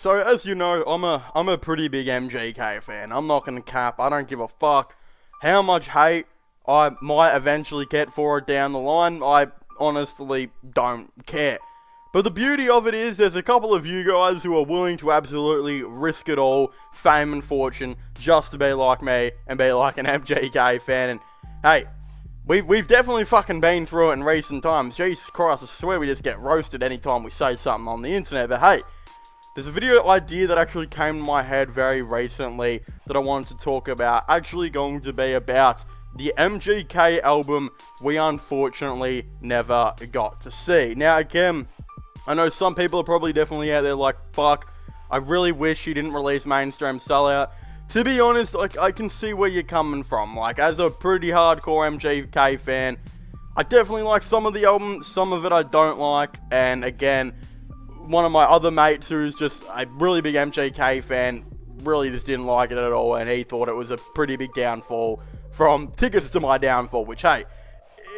So as you know, I'm a pretty big MGK fan. I'm not gonna cap. I don't give a fuck how much hate I might eventually get for it down the line. I honestly don't care. But the beauty of it is, there's a couple of you guys who are willing to absolutely risk it all, fame and fortune, just to be like me and be like an MGK fan. And hey, we've definitely fucking been through it in recent times. Jesus Christ, I swear we just get roasted anytime we say something on the internet. But hey, there's a video idea that actually came to my head very recently that I wanted to talk about. Actually going to be about the MGK album we unfortunately never got to see. Now again, I know some people are probably definitely out there like, fuck, I really wish he didn't release Mainstream Sellout. To be honest, like, I can see where you're coming from. Like, as a pretty hardcore MGK fan, I definitely like some of the album, some of it I don't like. And again, one of my other mates who's just a really big MGK fan really just didn't like it at all, and he thought it was a pretty big downfall from Tickets to My Downfall, which, hey,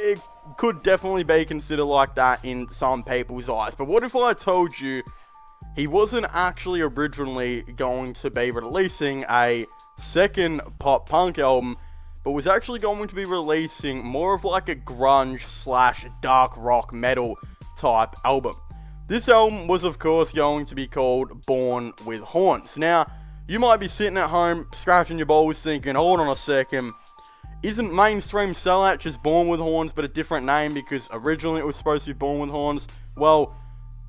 it could definitely be considered like that in some people's eyes. But what if I told you he wasn't actually originally going to be releasing a second pop punk album, but was actually going to be releasing more of like a grunge / dark rock metal type album? This album was of course going to be called Born with Horns. Now, you might be sitting at home scratching your balls thinking, hold on a second, isn't Mainstream Sellout just Born with Horns but a different name because originally it was supposed to be Born with Horns? Well,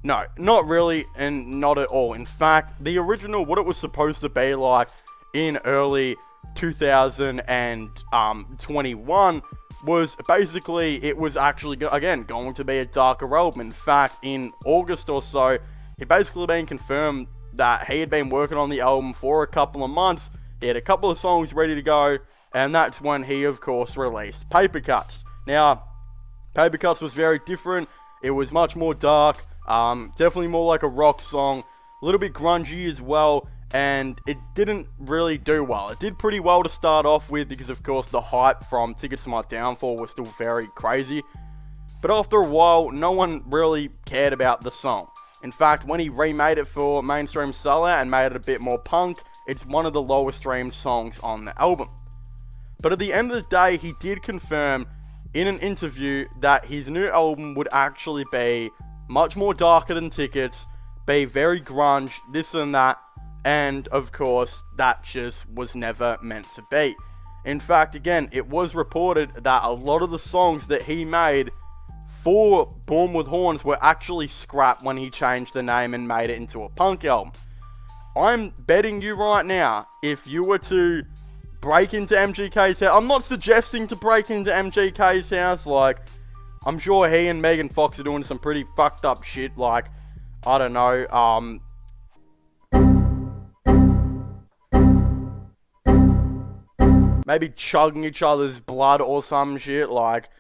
no, not really, and not at all. In fact, the original, what it was supposed to be like in early 2021 was basically, it was actually, again, going to be a darker album. In fact, in August or so, it basically been confirmed that he had been working on the album for a couple of months. He had a couple of songs ready to go, and that's when he, of course, released Paper Cuts. Now, Paper Cuts was very different. It was much more dark, definitely more like a rock song, a little bit grungy as well, and it didn't really do well. It did pretty well to start off with because, of course, the hype from Tickets to My Downfall was still very crazy. But after a while, no one really cared about the song. In fact, when he remade it for Mainstream Sellout and made it a bit more punk, it's one of the lowest streamed songs on the album. But at the end of the day, he did confirm in an interview that his new album would actually be much more darker than Tickets, be very grunge, this and that, and of course, that just was never meant to be. In fact, again, it was reported that a lot of the songs that he made for Born with Horns were actually scrapped when he changed the name and made it into a punk album. I'm betting you right now, if you were to break into MGK's house, I'm not suggesting to break into MGK's house, like, I'm sure he and Megan Fox are doing some pretty fucked up shit, like, I don't know, maybe chugging each other's blood or some shit, like,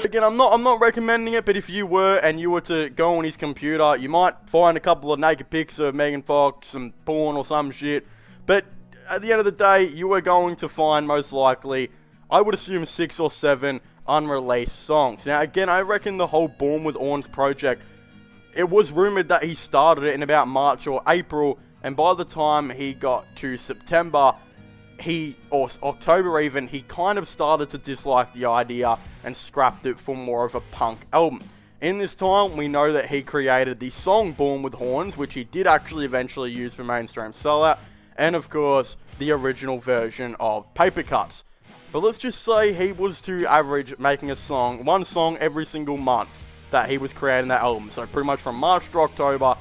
again, I'm not recommending it, but if you were, and you were to go on his computer, you might find a couple of naked pics of Megan Fox and porn or some shit, but at the end of the day, you are going to find, most likely, I would assume 6 or 7 unreleased songs. Now, again, I reckon the whole Born with Horns project, it was rumored that he started it in about March or April, and by the time he got to September, or October even, he kind of started to dislike the idea and scrapped it for more of a punk album. In this time, we know that he created the song Born with Horns, which he did actually eventually use for Mainstream Sellout, and of course, the original version of Paper Cuts. But let's just say he was to average making one song every single month that he was creating that album. So pretty much from March to October,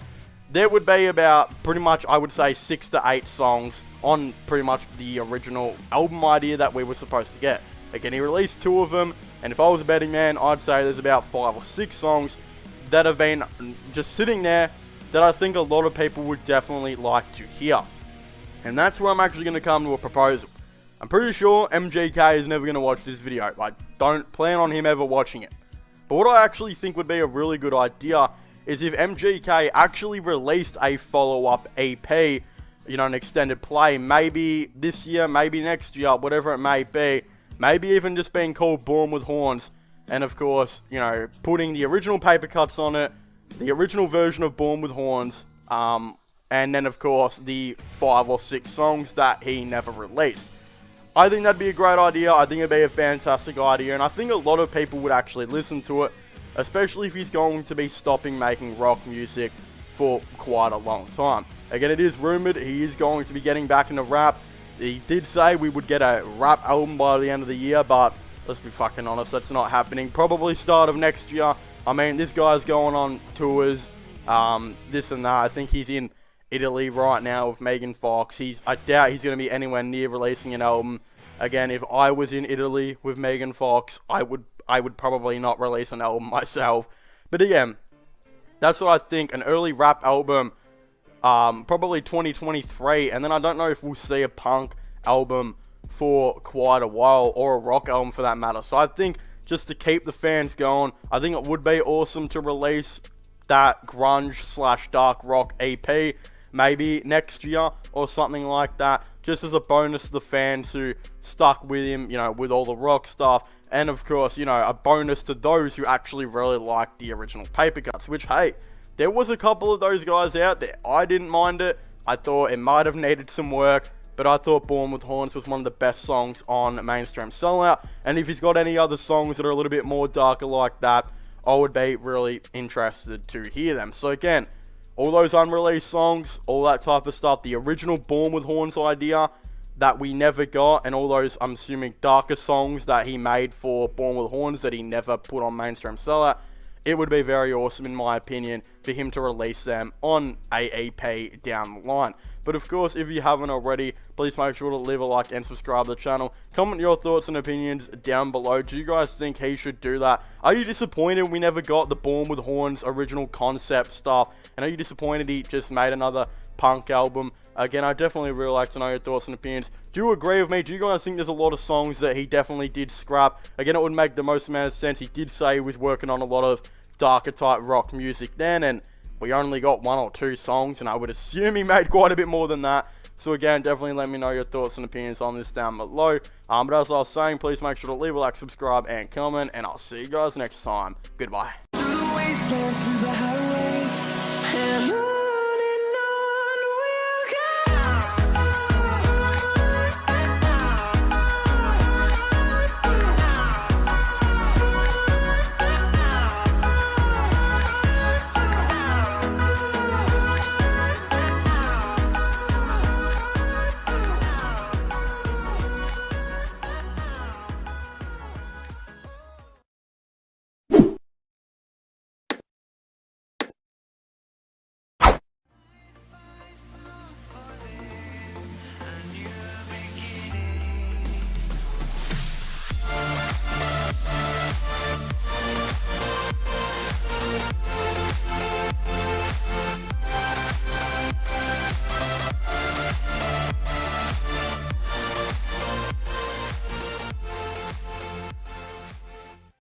there would be about, pretty much, I would say 6 to 8 songs on pretty much the original album idea that we were supposed to get. Again, he released 2 of them, and if I was a betting man, I'd say there's about 5 or 6 songs that have been just sitting there that I think a lot of people would definitely like to hear. And that's where I'm actually going to come to a proposal. I'm pretty sure MGK is never going to watch this video. I don't plan on him ever watching it. But what I actually think would be a really good idea is if MGK actually released a follow-up EP, you know, an extended play, maybe this year, maybe next year, whatever it may be, maybe even just being called Born with Horns, and of course, you know, putting the original Paper Cuts on it, the original version of Born with Horns, and then of course the 5 or 6 songs that he never released. I think that'd be a great idea. I think it'd be a fantastic idea, and I think a lot of people would actually listen to it, especially if he's going to be stopping making rock music for quite a long time. Again, it is rumored he is going to be getting back into rap. He did say we would get a rap album by the end of the year, but let's be fucking honest, that's not happening. Probably start of next year. I mean, this guy's going on tours, this and that. I think he's in Italy right now with Megan Fox. I doubt he's going to be anywhere near releasing an album. Again, if I was in Italy with Megan Fox, I would probably not release an album myself. But again, that's what I think, an early rap album, probably 2023, and then I don't know if we'll see a punk album for quite a while, or a rock album for that matter. So I think, just to keep the fans going, I think it would be awesome to release that grunge/dark rock EP, maybe next year, or something like that, just as a bonus to the fans who stuck with him, you know, with all the rock stuff. And of course, you know, a bonus to those who actually really liked the original Paper Cuts, which, hey, there was a couple of those guys out there. I didn't mind it. I thought it might have needed some work, but I thought Born with Horns was one of the best songs on Mainstream Sellout. And if he's got any other songs that are a little bit more darker like that, I would be really interested to hear them. So again, all those unreleased songs, all that type of stuff, the original Born with Horns idea that we never got, and all those, I'm assuming, darker songs that he made for Born with Horns that he never put on Mainstream Sellout, it would be very awesome, in my opinion, for him to release them on AEP down the line. But of course, if you haven't already, please make sure to leave a like and subscribe to the channel. Comment your thoughts and opinions down below. Do you guys think he should do that? Are you disappointed we never got the Born with Horns original concept stuff? And are you disappointed he just made another punk album? Again, I definitely really like to know your thoughts and opinions. Do you agree with me? Do you guys think there's a lot of songs that he definitely did scrap? Again, it would make the most amount of sense. He did say he was working on a lot of darker type rock music then, and we only got 1 or 2 songs, and I would assume he made quite a bit more than that. So again, definitely let me know your thoughts and opinions on this down below. But as I was saying, please make sure to leave a like, subscribe, and comment, and I'll see you guys next time. Goodbye.